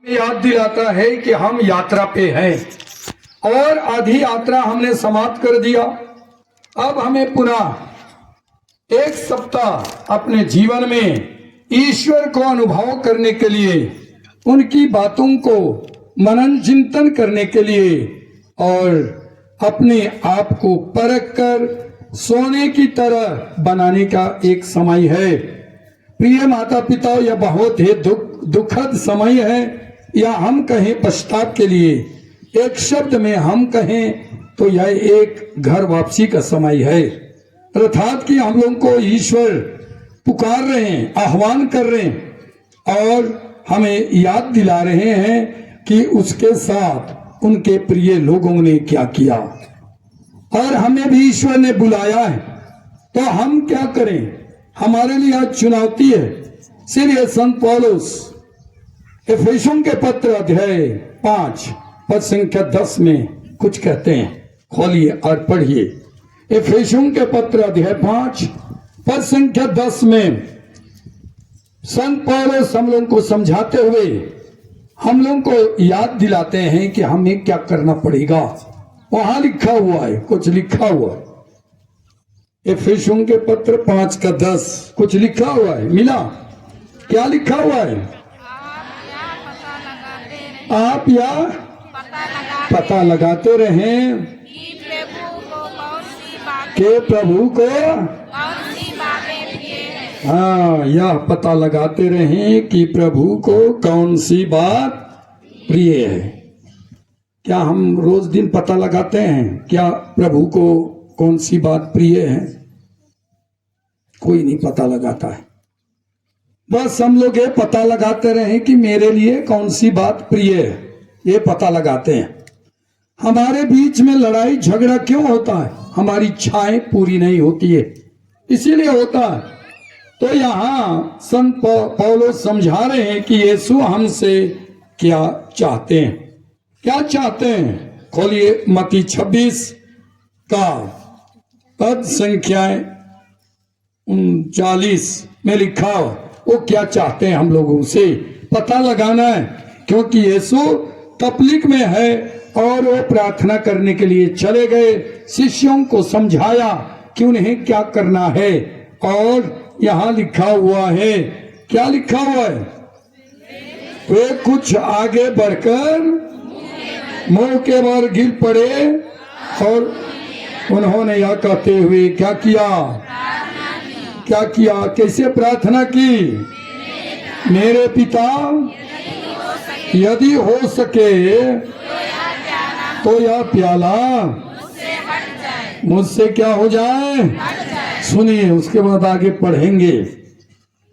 याद दिलाता है कि हम यात्रा पे हैं और आधी यात्रा हमने समाप्त कर दिया। अब हमें पुनः एक सप्ताह अपने जीवन में ईश्वर को अनुभव करने के लिए, उनकी बातों को मनन चिंतन करने के लिए और अपने आप को परख कर सोने की तरह बनाने का एक समय है। प्रिय माता पिता, यह बहुत ही दुखद समय है, या हम कहें पश्चाताप के लिए। एक शब्द में हम कहें तो यह एक घर वापसी का समय है, अर्थात कि हम लोगों को ईश्वर पुकार रहे हैं, आह्वान कर रहे हैं और हमें याद दिला रहे हैं कि उसके साथ उनके प्रिय लोगों ने क्या किया और हमें भी ईश्वर ने बुलाया है। तो हम क्या करें? हमारे लिए आज चुनौती है। इसलिए संत पौलुस एफेसियों के पत्र अध्याय 5 पद संख्या 10 में कुछ कहते हैं। खोलिए और पढ़िए। एफेसियों के पत्र अध्याय 5 पद संख्या 10 में संत पौलुस हम लोगों को समझाते हुए हम लोगों को याद दिलाते हैं कि हमें क्या करना पड़ेगा। वहां लिखा हुआ है, कुछ लिखा हुआ है। एफेसियों के पत्र 5 का 10 कुछ लिखा हुआ है। मिला? क्या लिखा हुआ है? आप या पता लगाते रहें कि प्रभु को, हाँ, यह पता लगाते रहें कि प्रभु को कौन सी बात प्रिय है। क्या हम रोज दिन पता लगाते हैं क्या प्रभु को कौन सी बात प्रिय है? कोई नहीं पता लगाता है। बस हम लोग ये पता लगाते रहें कि मेरे लिए कौन सी बात प्रिय है, ये पता लगाते हैं। हमारे बीच में लड़ाई झगड़ा क्यों होता है? हमारी इच्छाएं पूरी नहीं होती है, इसीलिए होता है। तो यहाँ संत पौलुस समझा रहे हैं कि यीशु हमसे क्या चाहते हैं। क्या चाहते हैं? खोलिए मत्ती 26 का पद संख्या 39 में लिखा हो। वो क्या चाहते हैं हम लोगों से पता लगाना है, क्योंकि यीशु तपलीक में है और वो प्रार्थना करने के लिए चले गए। शिष्यों को समझाया कि उन्हें क्या करना है। और यहाँ लिखा हुआ है, क्या लिखा हुआ है? वे कुछ आगे बढ़कर मुंह के बल गिर पड़े और उन्होंने यह कहते हुए क्या किया? क्या किया? कैसे प्रार्थना की? मेरे पिता, यदि हो सके तो यह प्याला मुझसे क्या हो जाए। सुनिए, उसके बाद आगे पढ़ेंगे।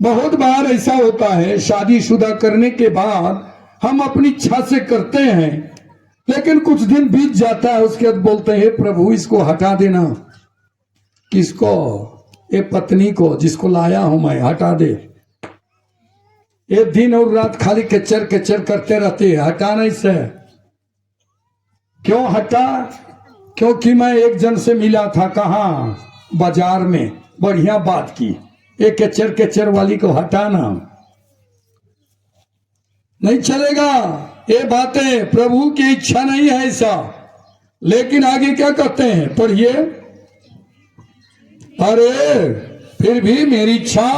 बहुत बार ऐसा होता है, शादीशुदा करने के बाद हम अपनी इच्छा से करते हैं, लेकिन कुछ दिन बीत जाता है, उसके बाद बोलते हैं प्रभु इसको हटा देना। किसको? ये पत्नी को, जिसको लाया हूं मैं, हटा दे। ये दिन और रात खाली कचर कचर करते रहते हैं, हटा नहीं से। क्यों हटा? क्योंकि मैं एक जन से मिला था, कहाँ? बाजार में, बढ़िया बात की। ये कचर कचर वाली को हटाना नहीं चलेगा। ये बातें प्रभु की इच्छा नहीं है ऐसा। लेकिन आगे क्या कहते हैं? पढ़िए। अरे फिर भी मेरी इच्छा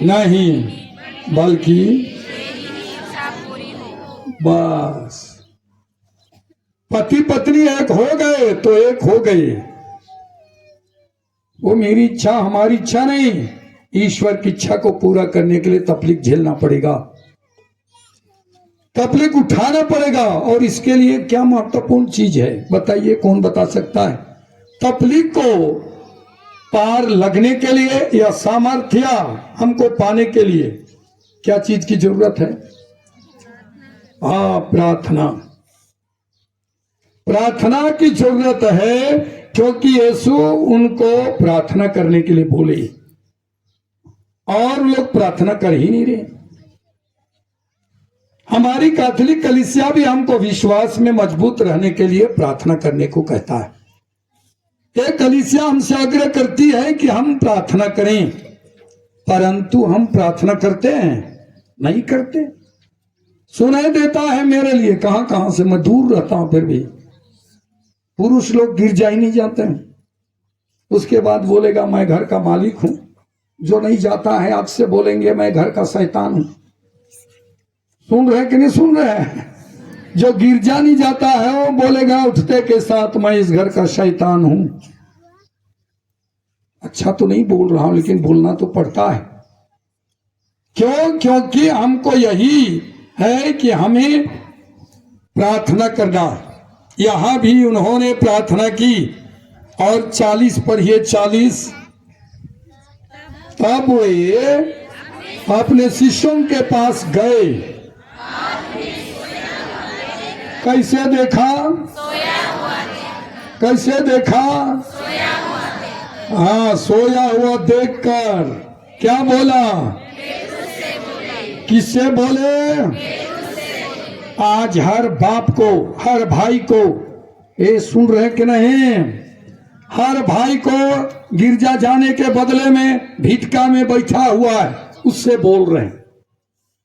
नहीं, बल्कि बस पति पत्नी एक हो गए तो एक हो गए। वो मेरी इच्छा, हमारी इच्छा नहीं। ईश्वर की इच्छा को पूरा करने के लिए तकलीफ झेलना पड़ेगा, तकलीफ उठाना पड़ेगा। और इसके लिए क्या महत्वपूर्ण चीज है बताइए? कौन बता सकता है? तकलीफ को पार लगने के लिए या सामर्थ्य हमको पाने के लिए क्या चीज की जरूरत है? हाँ, प्रार्थना। प्रार्थना की जरूरत है, क्योंकि यीशु उनको प्रार्थना करने के लिए बोले और लोग प्रार्थना कर ही नहीं रहे। हमारी कैथोलिक कलीसिया भी हमको विश्वास में मजबूत रहने के लिए प्रार्थना करने को कहता है। ये कलीसिया हमसे आग्रह करती है कि हम प्रार्थना करें, परंतु हम प्रार्थना करते हैं? नहीं करते। सुनाई देता है मेरे लिए, कहां कहां से, मैं दूर रहता हूं, फिर भी पुरुष लोग गिरजा ही नहीं जाते हैं। उसके बाद बोलेगा मैं घर का मालिक हूं। जो नहीं जाता है आज से बोलेंगे मैं घर का शैतान हूं। सुन रहे कि नहीं सुन रहे हैं? जो गिरजा नहीं जाता है वो बोलेगा उठते के साथ मैं इस घर का शैतान हूं। अच्छा तो नहीं बोल रहा हूं, लेकिन बोलना तो पड़ता है। क्यों? क्योंकि हमको यही है कि हमें प्रार्थना करना। यहां भी उन्होंने प्रार्थना की और 40 पढ़िए 40। तब वे अपने शिष्यों के पास गए। कैसे देखा? कैसे देखा? हाँ, सोया हुआ देखकर क्या बोला? किससे बोले? आज हर बाप को, हर भाई को, ये सुन रहे कि नहीं, हर भाई को गिरजा जाने के बदले में भिटका में बैठा हुआ है, उससे बोल रहे हैं।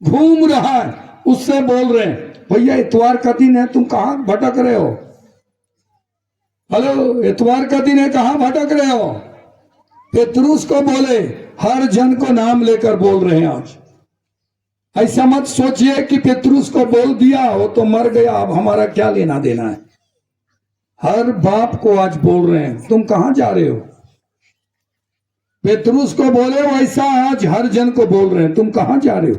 घूम रहा है, उससे बोल रहे हैं भैया इतवार का दिन है, तुम कहां भटक रहे हो? हेलो, इतवार का दिन है, कहां भटक रहे हो? पेतरुस को बोले, हर जन को नाम लेकर बोल रहे हैं आज। ऐसा मत सोचिए कि पेतरुस को बोल दिया वो तो मर गया, अब हमारा क्या लेना देना है। हर बाप को आज बोल रहे हैं तुम कहां जा रहे हो। पेतरुस को बोले वैसा आज हर जन को बोल रहे हैं तुम कहां जा रहे हो,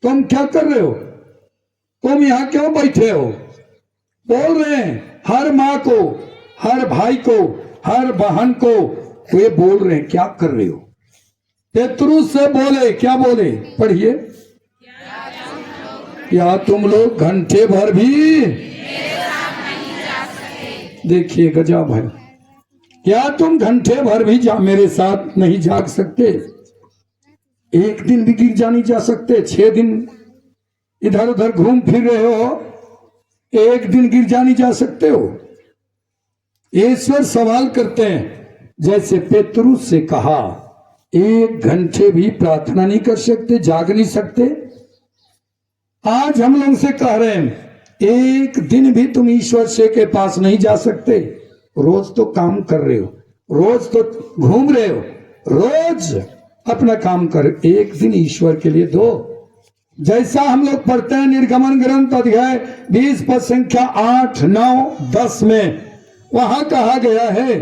तुम क्या कर रहे हो, तुम यहां क्यों बैठे हो। बोल रहे हैं हर माँ को, हर भाई को, हर बहन को, वे बोल रहे हैं क्या कर रहे हो। पेतरुस से बोले, क्या बोले? पढ़िए। क्या तुम लोग घंटे भर भी, देखिए गजब है, क्या तुम घंटे भर भी मेरे साथ नहीं जाग सकते? एक दिन भी गिरजा नहीं जा सकते? 6 दिन इधर उधर घूम फिर रहे हो, एक दिन गिरजा नहीं जा सकते हो? ईश्वर सवाल करते हैं, जैसे पेतरुस से कहा 1 घंटे भी प्रार्थना नहीं कर सकते, जाग नहीं सकते। आज हम लोग से कह रहे हैं एक दिन भी तुम ईश्वर से के पास नहीं जा सकते। रोज तो काम कर रहे हो, रोज तो घूम रहे हो, रोज अपना काम कर, एक दिन ईश्वर के लिए दो। जैसा हम लोग पढ़ते हैं निर्गमन ग्रंथ अध्याय 20 पद संख्या 8, 9, 10 में, वहां कहा गया है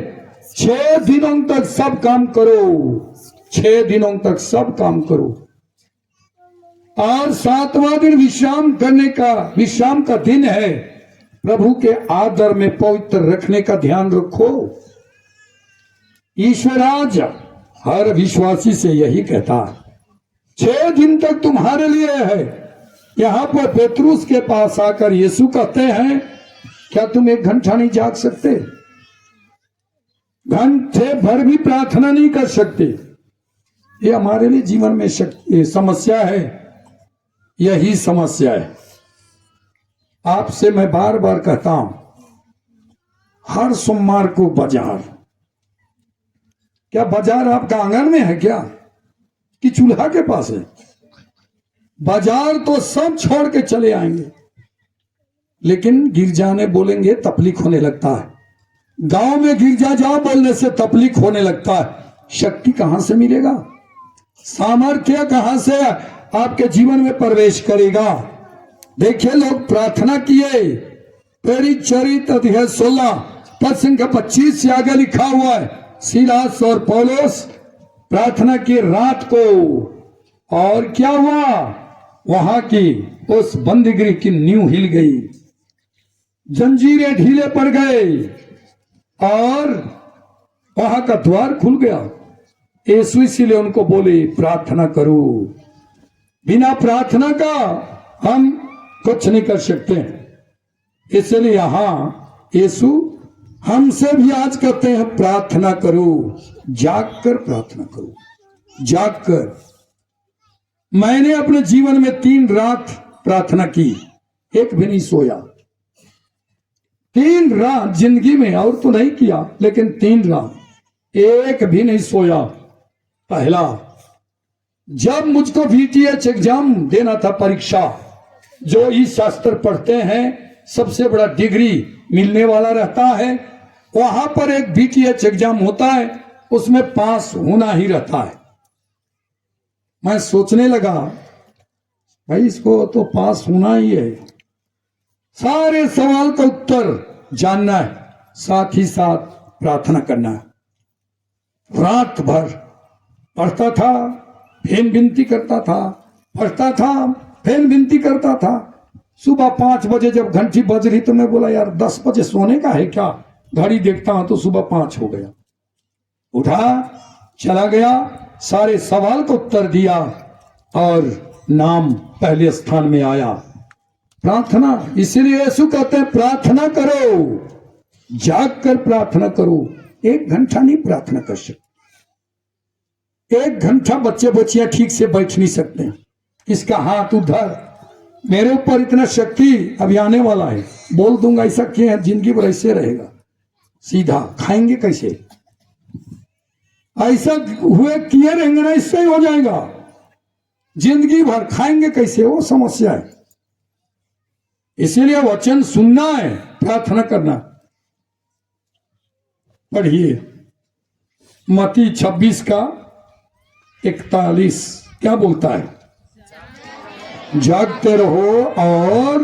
6 दिनों तक सब काम करो, 6 दिनों तक सब काम करो और 7वां दिन विश्राम करने का, विश्राम का दिन है, प्रभु के आदर में पवित्र रखने का ध्यान रखो। ईश्वर आज हर विश्वासी से यही कहता है 6 दिन तक तुम्हारे लिए है। यहां पर पेतरुस के पास आकर यीशु कहते हैं क्या तुम 1 घंटा नहीं जाग सकते? घंटे भर भी प्रार्थना नहीं कर सकते। ये हमारे लिए जीवन में समस्या है, यही समस्या है। आपसे मैं बार बार कहता हूं, हर सोमवार को बाजार, क्या बाजार आपका आंगन में है क्या कि चूल्हा के पास है? बाजार तो सब छोड़ के चले आएंगे, लेकिन गिरजा में बोलेंगे तकलीफ होने लगता है। गांव में गिरजा जाओ बोलने से तकलीफ होने लगता है। शक्ति कहां से मिलेगा, सामर्थ्य कहां से आपके जीवन में प्रवेश करेगा? देखिए लोग प्रार्थना किए, प्रेरित चरित अध्याय 16 पद संख्या 25 से आगे लिखा हुआ है, सीलास और पौलुस प्रार्थना की रात को, और क्या हुआ? वहां की उस बंदीगृह की नींव हिल गई, जंजीरें ढीले पड़ गए और वहां का द्वार खुल गया। यीशु इसीलिए उनको बोले प्रार्थना करो, बिना प्रार्थना का हम कुछ नहीं कर सकते। इसलिए यहां यीशु हमसे भी आज कहते हैं प्रार्थना करो, जागकर प्रार्थना करो, जागकर। मैंने अपने जीवन में 3 रात प्रार्थना की, एक भी नहीं सोया। 3 रात जिंदगी में, और तो नहीं किया, लेकिन 3 रात एक भी नहीं सोया। पहला, जब मुझको VTH एग्जाम देना था, परीक्षा, जो इस शास्त्र पढ़ते हैं सबसे बड़ा डिग्री मिलने वाला रहता है, वहां पर एक बीटीएच एग्जाम होता है, उसमें पास होना ही रहता है। मैं सोचने लगा भाई इसको तो पास होना ही है, सारे सवाल का उत्तर जानना है, साथ ही साथ प्रार्थना करना है। रात भर पढ़ता था, फिर विनती करता था, पढ़ता था, फिर विनती करता था। सुबह 5 बजे जब घंटी बज रही तो मैं बोला यार 10 बजे सोने का है क्या, घड़ी देखता हूं तो सुबह 5 हो गया। उठा, चला गया, सारे सवाल का उत्तर दिया और नाम पहले स्थान में आया। प्रार्थना, इसीलिए यीशु कहते हैं प्रार्थना करो, जाग कर प्रार्थना करो। 1 घंटा नहीं प्रार्थना कर सकते, 1 घंटा बच्चे बच्चियां ठीक से बैठ नहीं सकते हैं। इसका हाथ उधर, मेरे ऊपर इतना शक्ति अभी आने वाला है, बोल दूंगा ऐसा क्या है, जिंदगी भर ऐसे रहेगा, सीधा खाएंगे कैसे, ऐसा हुए किए रहेंगे ना, इससे ही हो जाएगा, जिंदगी भर खाएंगे कैसे, वो समस्या है। इसीलिए वचन सुनना है, प्रार्थना करना। पढ़िए मत्ती 26 का 41 क्या बोलता है, जागते रहो और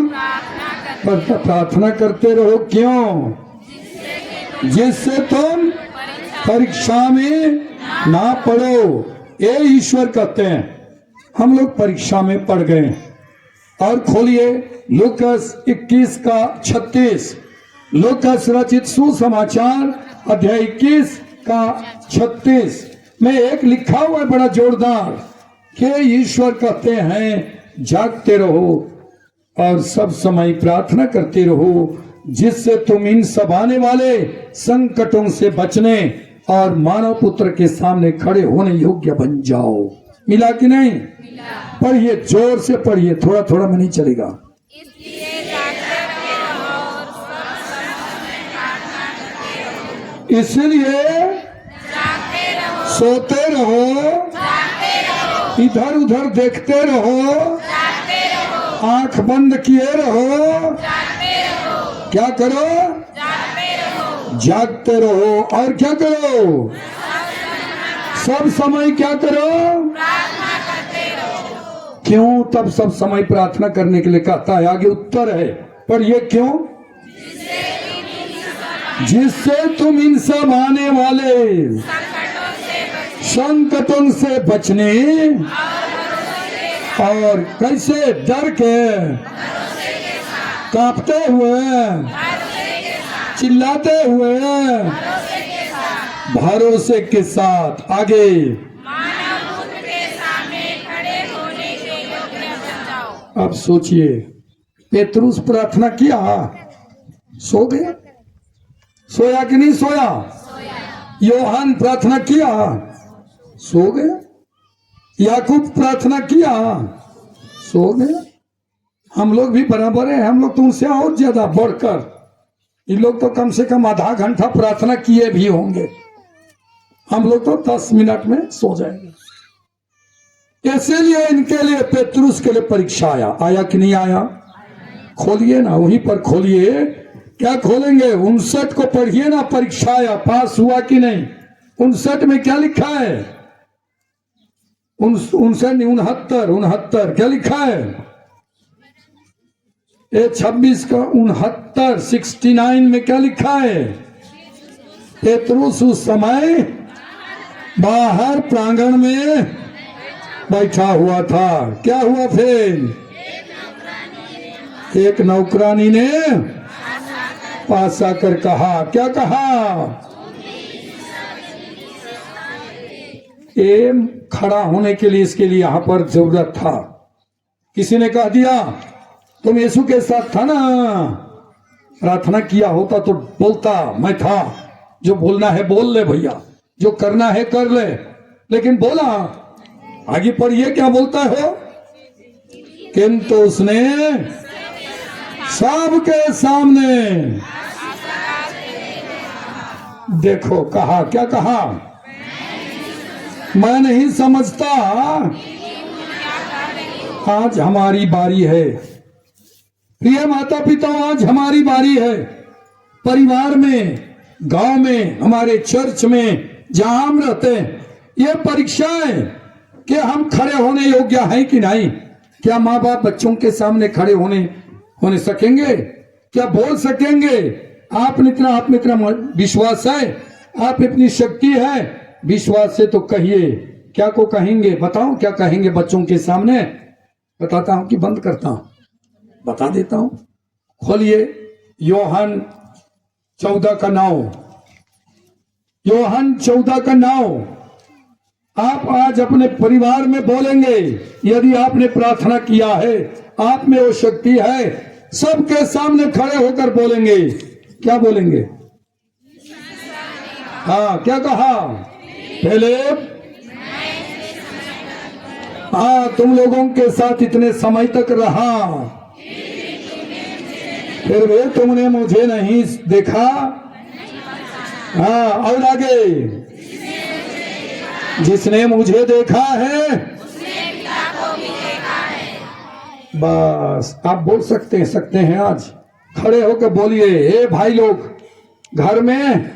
प्रार्थना करते रहो। क्यों? जिससे तुम परीक्षा में ना पड़ो। ये ईश्वर कहते हैं। हम लोग परीक्षा में पड़ गए। और खोलिए लूकास 21 का 36, लूकास रचित सुसमाचार अध्याय 21 का 36 में एक लिखा हुआ है बड़ा जोरदार कि ईश्वर कहते हैं जागते रहो और सब समय प्रार्थना करते रहो, जिससे तुम इन सब आने वाले संकटों से बचने और मानव पुत्र के सामने खड़े होने योग्य बन जाओ। मिला कि नहीं? पढ़िए, जोर से पढ़िए, थोड़ा थोड़ा में नहीं चलेगा। इसलिए सोते रहो, इधर उधर देखते रहो, आंख बंद किए रहो, क्या करो? जागते रहो। और क्या करो? सब समय क्या करो? क्यों तब सब समय प्रार्थना करने के लिए कहता है? आगे उत्तर है, पर ये क्यों? जिससे तुम इन सब आने वाले संकटों से बचने और कैसे डर के, कांपते हुए, चिल्लाते हुए, भरोसे के साथ आगे अब सोचिए, पेतरुस प्रार्थना किया, सो गया? सोया कि नहीं सोया? योहान प्रार्थना किया, सो गया? याकूब प्रार्थना किया, सो गया? हम लोग भी बराबर है, हम लोग तो उनसे और ज्यादा बढ़कर, इन लोग तो कम से कम आधा घंटा प्रार्थना किए भी होंगे, हम लोग तो 10 मिनट में सो जाएंगे। इसीलिए इनके लिए, पेतरुस के लिए परीक्षा आया कि नहीं आया? खोलिए ना, वहीं पर खोलिए। क्या खोलेंगे? 59 को पढ़िए ना, परीक्षा आया, पास हुआ कि नहीं? 59 में क्या लिखा है? 69 क्या लिखा है? ये 26 का 69, 69 में क्या लिखा है? पेतरुस उस समय बाहर प्रांगण में बैठा हुआ था। क्या हुआ फिर? एक नौकरानी ने पास आकर कहा, क्या कहा? ये खड़ा होने के लिए, इसके लिए यहां पर जरूरत था। किसी ने कह दिया तुम यीशु के साथ था ना, प्रार्थना किया होता तो बोलता, मैं था, जो बोलना है बोल ले भैया, जो करना है कर ले, लेकिन बोला। आगे पढ़िए क्या बोलता हो? किंतु उसने सबके सामने, देखो कहा, क्या कहा? मैं नहीं समझता आज हमारी बारी है प्रिय माता पिता, आज हमारी बारी है। परिवार में, गांव में, हमारे चर्च में, जहां हम रहते हैं, ये परीक्षा है कि हम खड़े होने योग्य हैं कि नहीं। क्या माँ बाप बच्चों के सामने खड़े होने सकेंगे? क्या बोल सकेंगे? आप में इतना विश्वास है, आप इतनी शक्ति है, विश्वास से तो कहिए। क्या को कहेंगे? बताओ क्या कहेंगे बच्चों के सामने? बताता हूं कि बंद करता हूं? बता देता हूं। खोलिए यूहन्ना 14:9। यूहन्ना 14:9। आप आज अपने परिवार में बोलेंगे, यदि आपने प्रार्थना किया है, आप में वो शक्ति है, सबके सामने खड़े होकर बोलेंगे। क्या बोलेंगे? हाँ, क्या कहा? पहले हाँ, तुम लोगों के साथ इतने समय तक रहा, फिर भी तुमने मुझे नहीं देखा। हाँ, और आगे, जिसने मुझे देखा है उसने पिता को भी देखा है। बस आप बोल सकते हैं आज खड़े होकर बोलिए। ए भाई लोग, घर में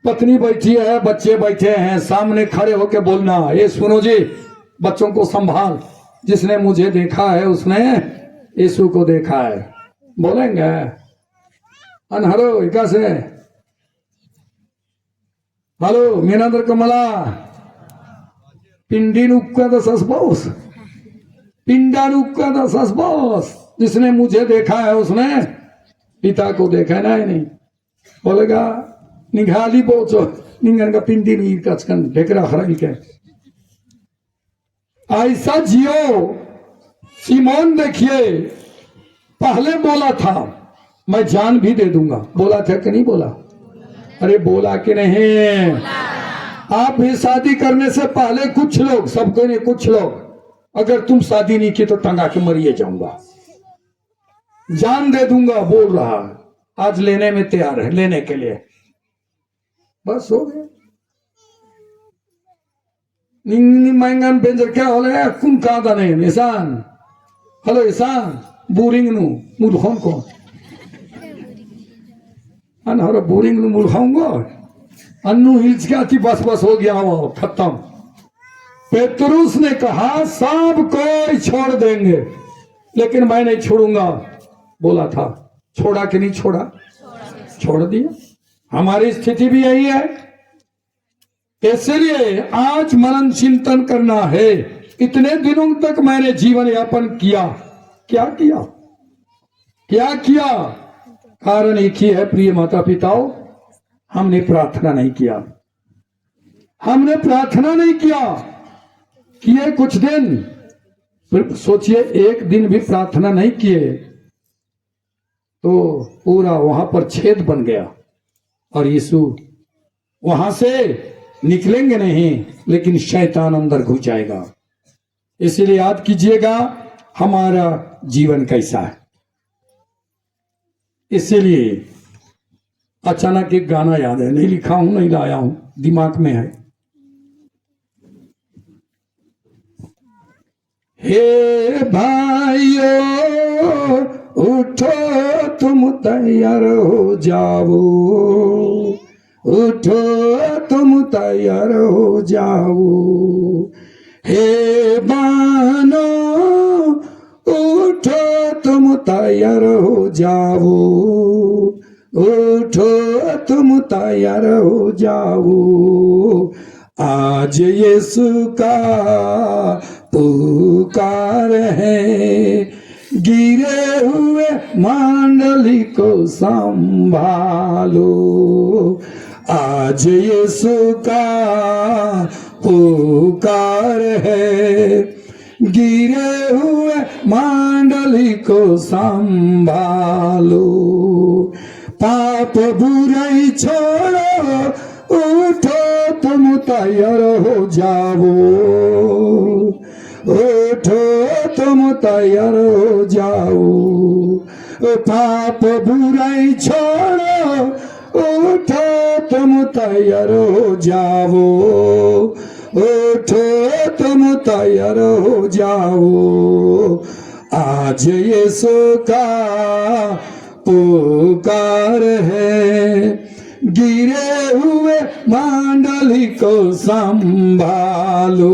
पत्नी बैठी है, बच्चे बैठे हैं, सामने खड़े होकर बोलना, ये सुनो जी, बच्चों को संभाल, जिसने मुझे देखा है उसने यीशु को देखा है। बोलेंगे अनहरो इका से हेलो मीनादर कमला पिंडा ससबोस, जिसने मुझे देखा है उसने पिता को देखा नहीं। बोलेगा निघाली बोचो निंगन का पिंडी नहीं कचकन ढेकरा खराई के। ऐसा जियो। सीमोन देखिए, पहले बोला था मैं जान भी दे दूंगा। बोला था कि नहीं बोला? अरे बोला कि नहीं? आप भी शादी करने से पहले कुछ लोग, सबको नहीं, कुछ लोग, अगर तुम शादी नहीं की तो टंगा के मरिए जाऊंगा, जान दे दूंगा बोल रहा। आज लेने में तैयार है, लेने के लिए। बस हो गया। महंगान बेंजर क्या हो रहा है? कुन का दाने निशान हेलो ईशान बोरिंग नु मूर्खों को अनहरो बोरिंग नु मूर्खाऊंगा अन्नू हिल्स क्या थी, बस बस हो गया, वो खत्म। पेतरुस ने कहा सब कोई छोड़ देंगे लेकिन मैं नहीं छोड़ूंगा। बोला था, छोड़ा कि नहीं छोड़ा? छोड़ दिया। हमारी स्थिति भी यही है। इसलिए आज मनन चिंतन करना है। इतने दिनों तक मैंने जीवन यापन किया, क्या किया? क्या किया? कारण एक ही है प्रिय माता पिताओं, हमने प्रार्थना नहीं किया। हमने प्रार्थना नहीं किया। किए कुछ दिन, फिर सोचिए एक दिन भी प्रार्थना नहीं किए तो पूरा वहां पर छेद बन गया और यीशु वहां से निकलेंगे नहीं, लेकिन शैतान अंदर घुस जाएगा। इसलिए याद कीजिएगा हमारा जीवन कैसा है। इसीलिए अचानक एक गाना याद है, नहीं लिखा हूं, नहीं लाया हूं, दिमाग में है। हे भाइयों उठो तुम तैयार हो जाओ, उठो तुम तैयार हो जाओ। हे बानो उठो तुम तैयार हो जाओ, उठो तुम तैयार हो जाओ। आज यीशु का पुकार है, गिरे हुए मंडली को संभालो। आज यीशु का पुकार है, गिरे हुए मंडली को संभालो। पाप बुराई छोड़ो, उठो तुम तैयार हो जाओ, उठो तुम तैयार हो जाओ। पाप बुराई छोड़ो, उठो तुम तैयार हो जाओ, उठो तुम तैयार हो जाओ। आज यीशु का पुकार है, गिरे हुए मंडली को संभालो।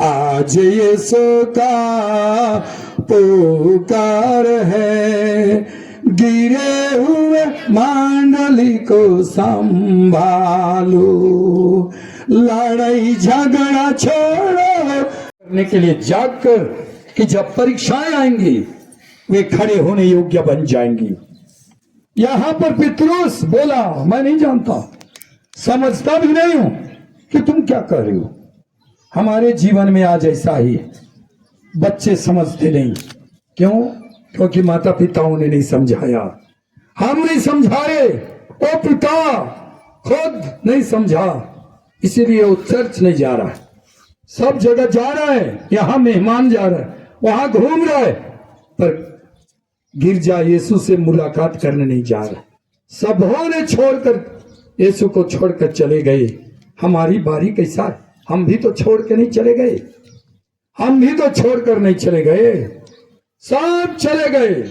आज यीशु का पुकार है, गिरे हुए मंडली को संभालो। लड़ाई झगड़ा छोड़ो करने के लिए जाकर कि जब परीक्षाएं आएंगी वे खड़े होने योग्य बन जाएंगी। यहां पर पितरुस बोला, मैं नहीं जानता, समझता भी नहीं हूं कि तुम क्या कर रहे हो। हमारे जीवन में आज ऐसा ही बच्चे समझते नहीं। क्यों? क्योंकि माता पिताओं ने नहीं समझाया, हम नहीं समझाए, वो पिता खुद नहीं समझा, इसीलिए वो चर्च नहीं जा रहा है। सब जगह जा रहा है, यहां मेहमान जा रहा है, वहां घूम रहा है, पर गिरजा यीशु से मुलाकात करने नहीं जा रहा। सबों ने छोड़कर यीशु को छोड़कर चले गए। हमारी बारी कैसा है? हम भी तो छोड़ के नहीं चले गए, हम भी तो छोड़कर नहीं चले गए, सब चले गए।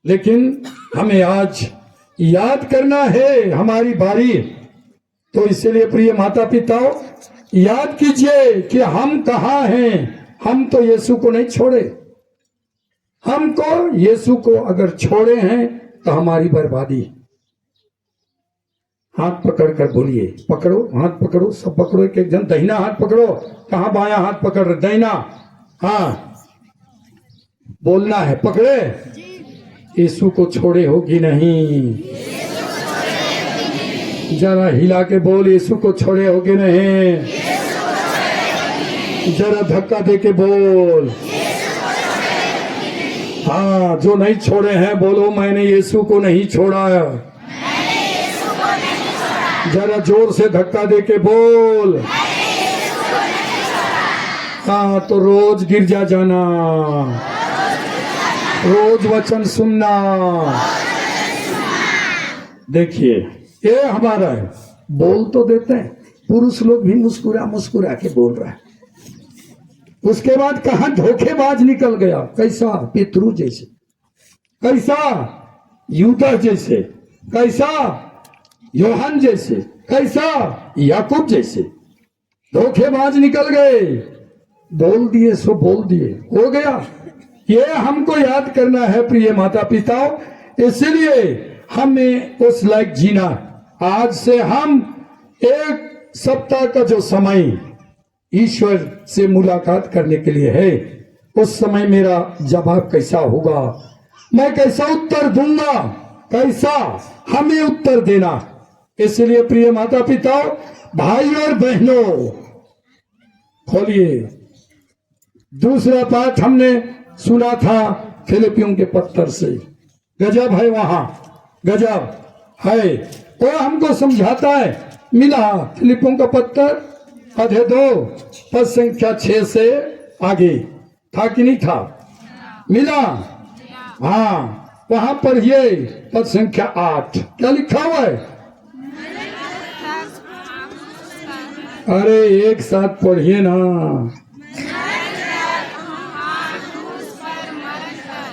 लेकिन हमें आज याद करना है हमारी बारी। तो इसलिए प्रिय माता पिताओं, याद कीजिए कि हम कहाँ हैं। हम तो यीशु को नहीं छोड़े। हमको यीशु को अगर छोड़े हैं तो हमारी बर्बादी। हाथ पकड़कर बोलिए, पकड़ो, हाथ पकड़ो, सब पकड़ो, एक एक जन दाहिना हाथ पकड़ो। कहाँ बाया हाथ पकड़ रहे? दाहिना। हाँ, बोलना है, पकड़े। यीशु को छोड़े हो कि नहीं? जरा हिला के बोल, यीशु को छोड़े हो कि नहीं? जरा धक्का दे के बोल। हाँ, जो नहीं छोड़े हैं बोलो, मैंने यीशु को नहीं छोड़ा। जरा जोर से धक्का दे के बोल। हाँ, तो रोज गिरजा जाना, रोज वचन सुनना। देखिए, ये हमारा है। बोल तो देते हैं, पुरुष लोग भी मुस्कुरा मुस्कुरा के बोल रहा है। उसके बाद कहा धोखेबाज निकल गया। कैसा? पितरू जैसे, कैसा? यूदा जैसे, कैसा? योहन जैसे, कैसा? याकूब जैसे। धोखेबाज निकल गए, बोल दिए सो बोल दिए, हो गया। ये हमको याद करना है प्रिय माता पिताओं। इसलिए हमें उस लायक जीना। आज से हम एक सप्ताह का जो समय ईश्वर से मुलाकात करने के लिए है, उस समय मेरा जवाब कैसा होगा, मैं कैसा उत्तर दूंगा, कैसा हमें उत्तर देना। इसलिए प्रिय माता पिताओं, भाई और बहनों, खोलिए। दूसरा पाठ हमने सुना था फिलिपियों के पत्थर से। गजब है, वहां गजब है। वो हमको समझाता है। मिला फिलिपियों का पत्थर अध्याय 2 पद संख्या 6 से आगे था कि नहीं था? मिला। हाँ, वहां पर ये पद संख्या 8 क्या लिखा हुआ है? अरे एक साथ पढ़िए ना।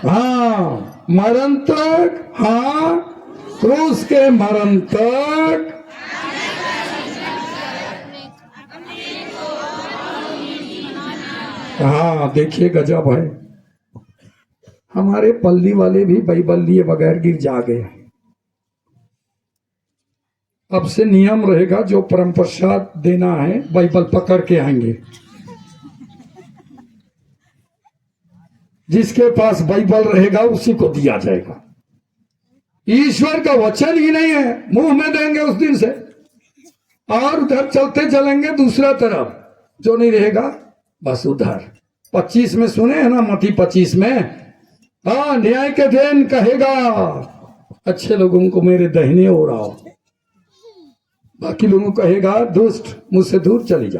हाँ, मरण तक, हाँ, क्रूस के मरण तक। हाँ, देखिए गजब है। हमारे पल्ली वाले भी बाइबल लिए बगैर गिर जा गए। अब से नियम रहेगा, जो परम प्रसाद देना है बाइबल पकड़ के आएंगे। जिसके पास बाइबल रहेगा उसी को दिया जाएगा। ईश्वर का वचन ही नहीं है, मुंह में देंगे उस दिन से, और उधर चलते चलेंगे दूसरा तरफ। जो नहीं रहेगा बस उधर। 25 में सुने हैं ना, मत्ती 25 में, हाँ, न्याय के दिन कहेगा अच्छे लोगों को मेरे दाहिने ओर आओ, बाकी लोगों को कहेगा दुष्ट मुझसे दूर चली जा।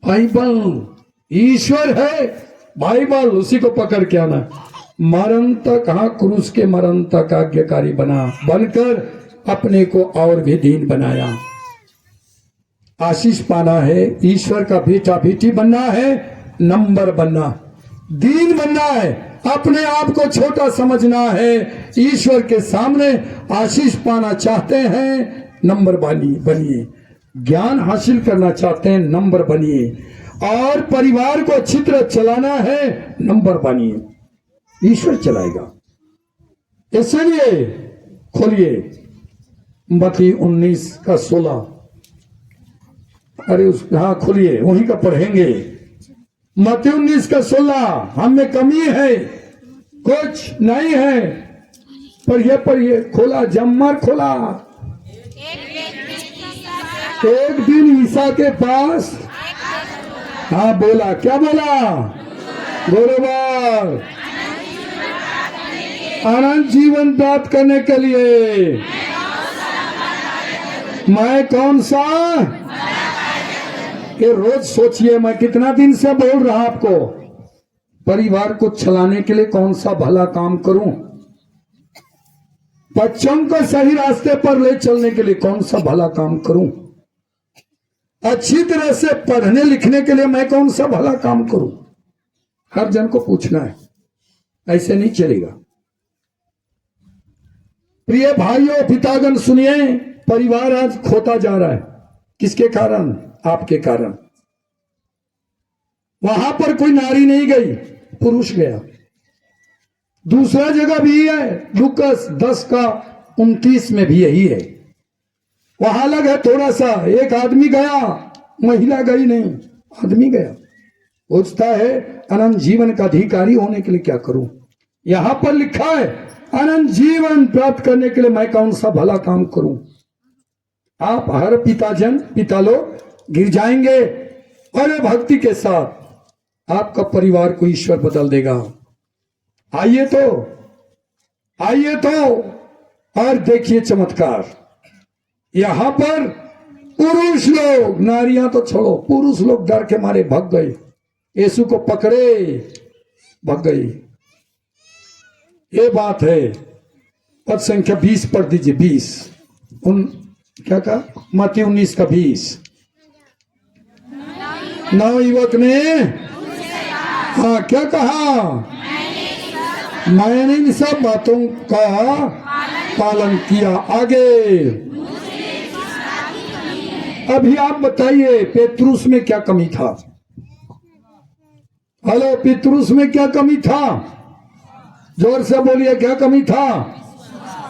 बाइबल ईश्वर है, बाइबल उसी को पकड़ के आना। मरण तक, हाँ, क्रूस के मरण तक आज्ञाकारी बनकर अपने को और भी दीन बनाया। आशीष पाना है, ईश्वर का बेटा बेटी बनना है, नंबर बनना। दीन बनना है, अपने आप को छोटा समझना है, ईश्वर के सामने आशीष पाना चाहते हैं, नंबर बनिए। ज्ञान हासिल करना चाहते हैं, नंबर बनिए। और परिवार को अच्छी तरह चलाना है, नंबर बनिए, ईश्वर चलाएगा। इसलिए खोलिए मत्ती 19:16। अरे हाँ खोलिए, वहीं का पढ़ेंगे। मत्ती 19:16। हम में कमी है, कुछ नहीं है, पढ़िए खोला, जम्मर खोला। एक दिन ईसा के पास, हाँ बोला, क्या बोला? बरोबर, अनंत जीवन प्राप्त करने के लिए मैं कौन सा, ये रोज सोचिए, मैं कितना दिन से बोल रहा आपको, परिवार को चलाने के लिए कौन सा भला काम करूं, बच्चों को सही रास्ते पर ले चलने के लिए कौन सा भला काम करूं, अच्छी तरह से पढ़ने लिखने के लिए मैं कौन सा भला काम करूं। हर जन को पूछना है, ऐसे नहीं चलेगा। प्रिय भाइयों पितागण सुनिए, परिवार आज खोता जा रहा है। किसके कारण? आपके कारण। वहां पर कोई नारी नहीं गई, पुरुष गया। दूसरा जगह भी है, लूकस 10:29 में भी यही है। वहां अलग है थोड़ा सा, एक आदमी गया, महिला गई नहीं, आदमी गया। पूछता है अनंत जीवन का अधिकारी होने के लिए क्या करूं? यहां पर लिखा है अनंत जीवन प्राप्त करने के लिए मैं कौन सा भला काम करूं। आप हर पिता लोग गिर जाएंगे, और भक्ति के साथ आपका परिवार को ईश्वर बदल देगा। आइए तो और देखिए चमत्कार। यहां पर पुरुष लोग, नारियां तो छोड़ो, पुरुष लोग डर के मारे भाग गए, यीशु को पकड़े भाग गए। ये बात है। पद संख्या 20 पढ़ दीजिए। 20 क्या कहा? मत्ती 19:20। 9 युवक ने हाँ क्या कहा? मैंने इन सब बातों का पालन किया। आगे अभी आप बताइए, पेतरुस में क्या कमी था? हेलो, पेतरुस में क्या कमी था? जोर से बोलिए, क्या कमी था?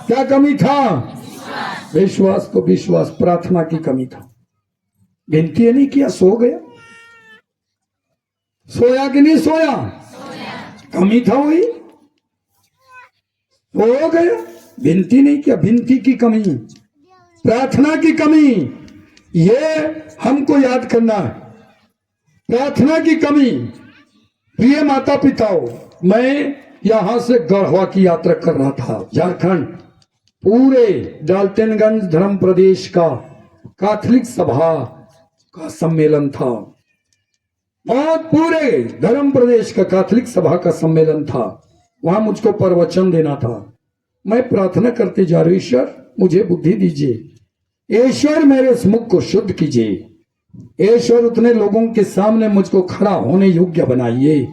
क्या कमी था? विश्वास। तो विश्वास, प्रार्थना की कमी था। विनती नहीं किया, सो गया। सोया कि नहीं सोया? कमी था वही, सो गया। विनती नहीं किया, विनती की कमी, प्रार्थना की कमी, ये हमको याद करना है। प्रार्थना की कमी। प्रिय माता पिताओं, मैं यहां से गढ़वा की यात्रा कर रहा था, झारखंड। पूरे डाल्टनगंज धर्म प्रदेश का कैथोलिक सभा का सम्मेलन था, और पूरे धर्म प्रदेश का कैथोलिक सभा का सम्मेलन था। वहां मुझको प्रवचन देना था। मैं प्रार्थना करते जा रहा हूं, ईश्वर मुझे बुद्धि दीजिए, ईश्वर मेरे मुख को शुद्ध कीजिए, ईश्वर उतने लोगों के सामने मुझको खड़ा होने योग्य बनाइए।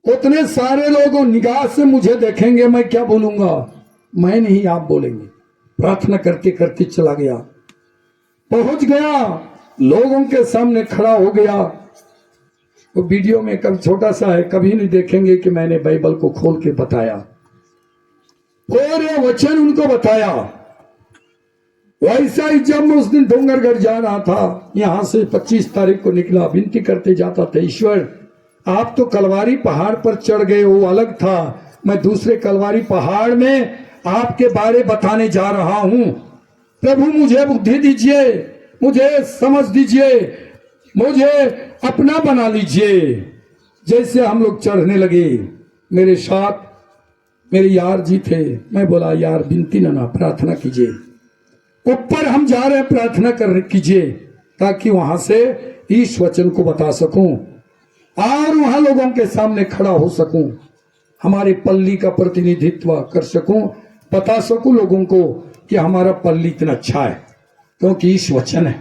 उतने सारे लोगों निगाह से मुझे देखेंगे, मैं क्या बोलूंगा? मैं नहीं, आप बोलेंगे। प्रार्थना करते करते चला गया, पहुंच गया, लोगों के सामने खड़ा हो गया। वो वीडियो में कभी छोटा सा है, कभी नहीं देखेंगे कि मैंने बाइबल को खोल के बताया, पूरे वचन उनको बताया। वैसा ही जब मैं उस दिन डोंगरगढ़ जा रहा था, यहां से 25 तारीख को निकला, विनती करते जाता था, ईश्वर आप तो कलवारी पहाड़ पर चढ़ गए, वो अलग था, मैं दूसरे कलवारी पहाड़ में आपके बारे बताने जा रहा हूं। प्रभु मुझे बुद्धि दीजिए, मुझे समझ दीजिए, मुझे अपना बना लीजिए। जैसे हम लोग चढ़ने लगे, मेरे साथ मेरे यार जी थे। मैं बोला, यार विनती ना प्रार्थना कीजिए, ऊपर हम जा रहे हैं, प्रार्थना कर कीजिए, ताकि वहां से इस वचन को बता सकूं और वहां लोगों के सामने खड़ा हो सकूं, हमारे पल्ली का प्रतिनिधित्व कर सकूं, बता सकूं लोगों को कि हमारा पल्ली इतना अच्छा है, क्योंकि इस वचन है।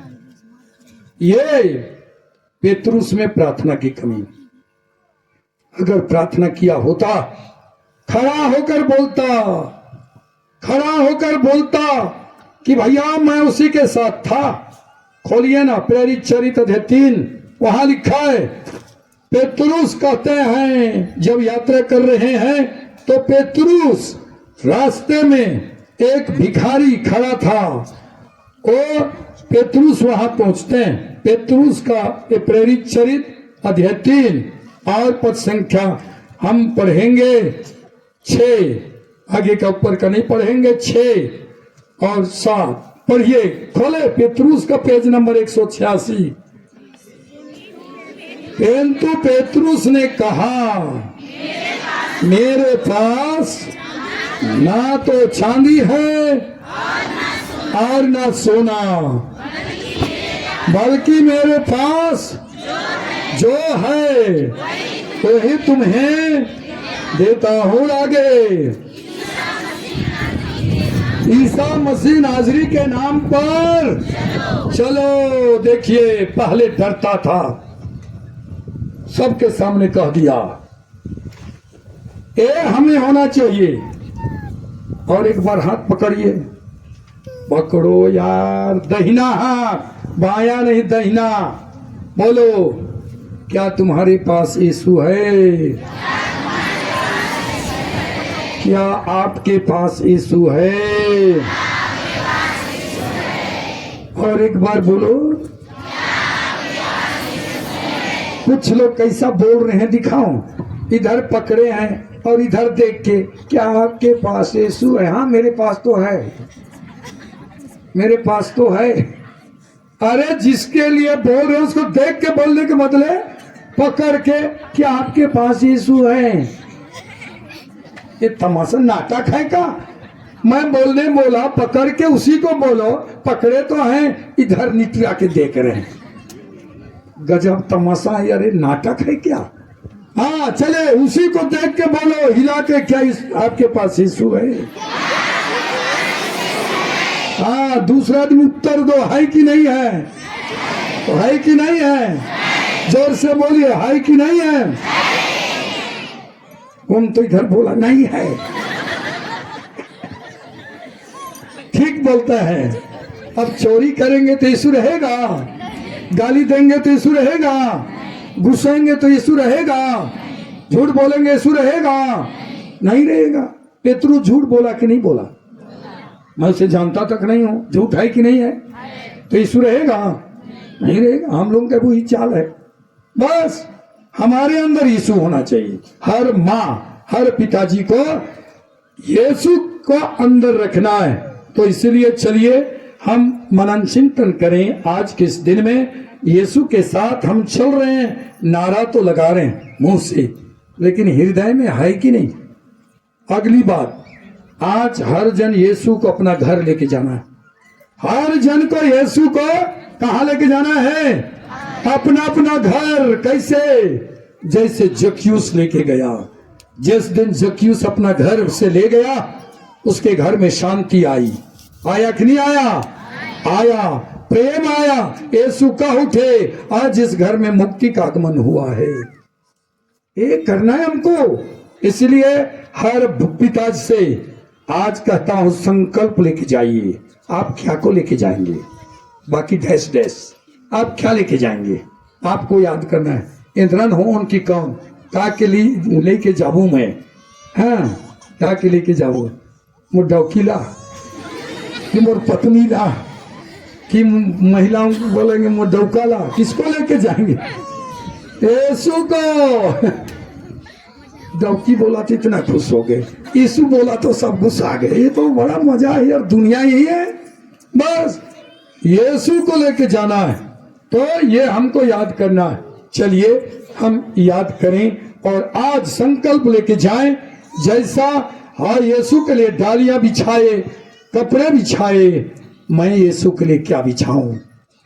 ये पेतरुस में प्रार्थना की कमी। अगर प्रार्थना किया होता, खड़ा होकर बोलता कि भैया मैं उसी के साथ था। खोलिए ना प्रेरित चरित्र अध्याय 3, वहां लिखा है, पेतरुस कहते हैं जब यात्रा कर रहे हैं तो पेतरुस रास्ते में एक भिखारी खड़ा था। वो पेतरुस वहां पहुंचते हैं। पेतरुस का ये प्रेरित चरित्र अध्याय 3 और पद संख्या हम पढ़ेंगे 6, आगे का ऊपर का नहीं पढ़ेंगे, 6 और 7 पढ़िए। खोले पेतरुस का पेज नंबर 186। परंतु पेतरुस ने कहा, मेरे पास ना तो चांदी है और ना सोना, बल्कि मेरे पास जो है वही तुम्हें देता हूँ। आगे ईसा मसीह नाजरी के नाम पर चलो। देखिए पहले डरता था, सबके सामने कह दिया ये हमें होना चाहिए। और एक बार हाथ पकड़िए, पकड़ो यार, दहिना हाथ, बाया नहीं दहिना। बोलो, क्या तुम्हारे पास यीशु है? क्या आपके पास यीशु है? और एक बार बोलो। कुछ लोग कैसा बोल रहे हैं दिखाओ। इधर पकड़े हैं और इधर देख के, क्या आपके पास यीशु है? हाँ मेरे पास तो है, मेरे पास तो है। अरे जिसके लिए बोल रहे हैं उसको देख के बोलने के बदले पकड़ के, क्या आपके पास यीशु है? ये तमाशा नाटक है का? मैं बोलने बोला, पकड़ के उसी को बोलो। पकड़े तो हैं, इधर निटिया के देख रहे हैं। गजब तमाशा है। अरे नाटक है क्या? हाँ चले, उसी को देख के बोलो हिला के, क्या आपके पास यीशु है? हाँ दूसरा आदमी उत्तर दो, है कि नहीं है? तो है कि नहीं है? जोर से बोलिए, है कि नहीं है? हम तो इधर बोला नहीं है। ठीक बोलता है। अब चोरी करेंगे तो यीशु रहेगा, गाली देंगे तो यीशु रहेगा, गुस्सेंगे तो यीशु रहेगा, झूठ बोलेंगे यीशु रहेगा? नहीं रहेगा। पेतरुस झूठ बोला कि नहीं बोला? मैं उसे जानता तक नहीं हूं, झूठ है कि नहीं है? तो यीशु रहेगा? नहीं रहेगा। हम लोगों का वही चाल है। बस हमारे अंदर यीशु होना चाहिए। हर माँ, हर पिताजी को यीशु को अंदर रखना है। तो इसलिए चलिए हम मनन चिंतन करें। आज के इस दिन में यीशु के साथ हम चल रहे हैं। नारा तो लगा रहे हैं मुंह से, लेकिन हृदय में है कि नहीं? अगली बात, आज हर जन यीशु को अपना घर लेके जाना है। हर जन को यीशु को कहाँ लेके जाना है? अपना अपना घर। कैसे? जैसे जक्यूस लेके गया। जिस दिन जक्यूस अपना घर से ले गया, उसके घर में शांति आई। आया कि नहीं आया? आया, प्रेम आया। यीशु कह उठे, आज इस घर में मुक्ति का आगमन हुआ है। ये करना है हमको। इसलिए हर पिता से आज कहता हूं, संकल्प लेके जाइए। आप क्या को लेके जाएंगे? बाकी डैश डैश आप क्या लेके जाएंगे? आपको याद करना है। इंद्रन हो उनकी कौन का के लिए लेके जाऊं मैं? हाँ क्या के लेके जाऊं? मोर डौकीला कि मोर पत्नी ला कि महिलाओं को बोलेंगे मोर डौकाला? किसको लेके जाएंगे? यीशु को। डौकी बोला तो इतना खुश हो गए, यीशु बोला तो सब गुस्सा गए। ये तो बड़ा मजा है यार, दुनिया यही है। बस यीशु को लेके जाना है, तो ये हमको याद करना है। चलिए हम याद करें और आज संकल्प लेके जाएं। जैसा हाँ यीशु के लिए डालियां बिछाए, कपड़े बिछाए, मैं यीशु के लिए क्या बिछाऊं?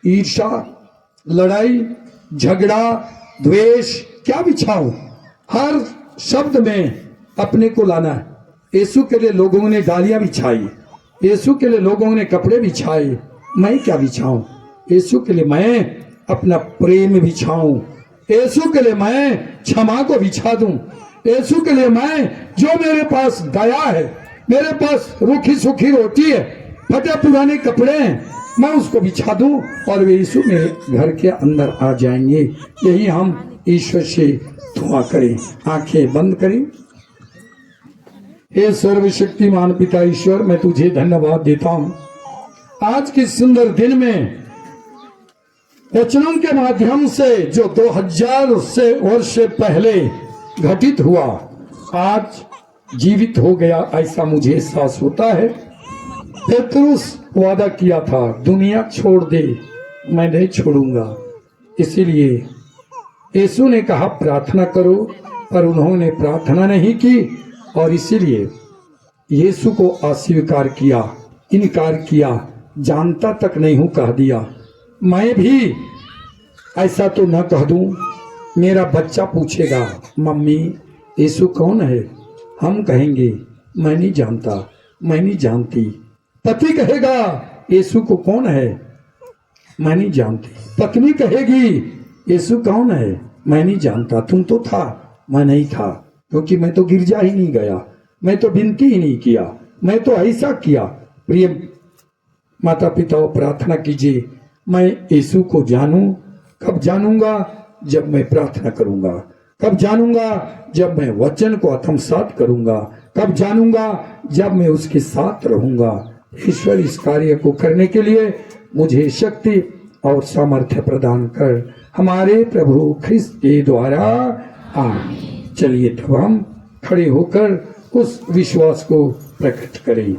ईर्ष्या, लड़ाई, झगड़ा, द्वेष क्या बिछाऊं? हर शब्द में अपने को लाना है। यीशु के लिए लोगों ने डालियां बिछाई, यीशु के लिए लोगों ने कपड़े बिछाए, मैं क्या बिछाऊं? यीशु के लिए मैं अपना प्रेम बिछाऊं। यीशु के लिए मैं क्षमा को बिछा दूं। यीशु के लिए मैं, जो मेरे पास दया है, मेरे पास रूखी सूखी रोटी है, फटे पुराने कपड़े हैं, मैं उसको बिछा दूं और वे यीशु मेरे घर के अंदर आ जाएंगे। यही हम ईश्वर से दुआ करें। आंखें बंद करें। हे सर्वशक्तिमान पिता ईश्वर, मैं तुझे धन्यवाद देता हूं आज के सुंदर दिन में वचनों के माध्यम से जो 2000 वर्ष से पहले घटित हुआ, आज जीवित हो गया, ऐसा मुझे एहसास होता है। पेतरुस वादा किया था, दुनिया छोड़ दे, मैं नहीं छोड़ूंगा। इसीलिए यीशु ने कहा प्रार्थना करो, पर उन्होंने प्रार्थना नहीं की और इसीलिए यीशु को अस्वीकार किया, इनकार किया, जानता तक नहीं हूं कह दिया। मैं भी ऐसा तो न कह दूं, मेरा बच्चा पूछेगा मम्मी यीशु कौन है, हम कहेंगे मैं नहीं जानता, मैं नहीं जानती। पति कहेगा यीशु को कौन है, मैं नहीं जानती। पत्नी कहेगी यीशु कौन है, मैं नहीं जानता, तुम तो था, मैं नहीं था, क्योंकि मैं तो गिरजा ही नहीं गया, मैं तो विनती ही नहीं किया, मैं तो ऐसा किया। प्रिय माता पिता, प्रार्थना कीजिए, मैं यीशु को जानूं। कब जानूंगा? जब मैं प्रार्थना करूंगा। कब जानूंगा? जब मैं वचन को आत्मसात करूंगा। कब जानूंगा? जब मैं उसके साथ रहूंगा। ईश्वर इस कार्य को करने के लिए मुझे शक्ति और सामर्थ्य प्रदान कर, हमारे प्रभु ख्रिस्त के द्वारा आमीन। चलिए तब हम खड़े होकर उस विश्वास को प्रकट करें।